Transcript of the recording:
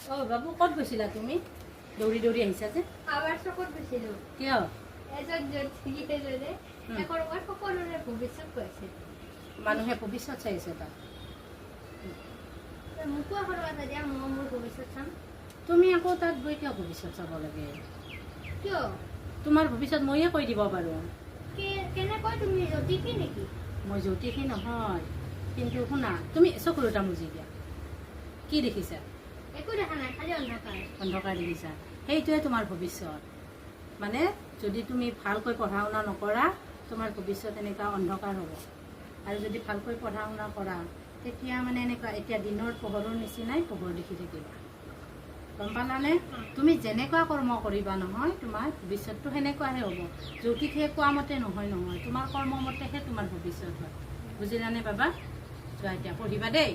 অ বাবু ক'ত গৈছিলা তুমি দৌৰি দৌৰি আহিছা যে আবাৰ চকত গৈছিলো কিয় এজন জ্যোতিষীজনে একৰ সকলোৰে ভৱিষ্যত কৈছে মানুহে ভৱিষ্যত চাইছে তাত মোকো এখন কথা দিয়া মই মোৰ ভৱিষ্যত চাম তুমি আকৌ তাত গৈ কিয় ভৱিষ্যত চাব লাগে কিয় তোমাৰ ভৱিষ্যত ময়ে কৈ দিব পাৰোঁ কেনেকৈ তুমি জ্যোতিষী নেকি মই জ্যোতিষী নহয় কিন্তু শুনা তুমি চকু দুটা মুজি দিয়া কি দেখিছা একো দেখা নাই খালি অন্ধকাৰ অন্ধকাৰ দেখিছা সেইটোৱে তোমাৰ ভৱিষ্যত মানে যদি তুমি ভালকৈ পঢ়া শুনা নকৰা তোমাৰ ভৱিষ্যত এনেকুৱা অন্ধকাৰ হ'ব আৰু যদি ভালকৈ পঢ়া শুনা কৰা তেতিয়া মানে এনেকুৱা এতিয়া দিনৰ পোহৰৰ নিচিনাই পোহৰ দেখি থাকিবা গম পালানে তুমি যেনেকুৱা কৰ্ম কৰিবা নহয় তোমাৰ ভৱিষ্যতটো সেনেকুৱাহে হ'ব জ্যোতিষীয়ে কোৱা মতে নহয় নহয় তোমাৰ কৰ্ম মতেহে তোমাৰ ভৱিষ্যত হয় বুজিলানে বাবা যোৱা এতিয়া পঢ়িবা দেই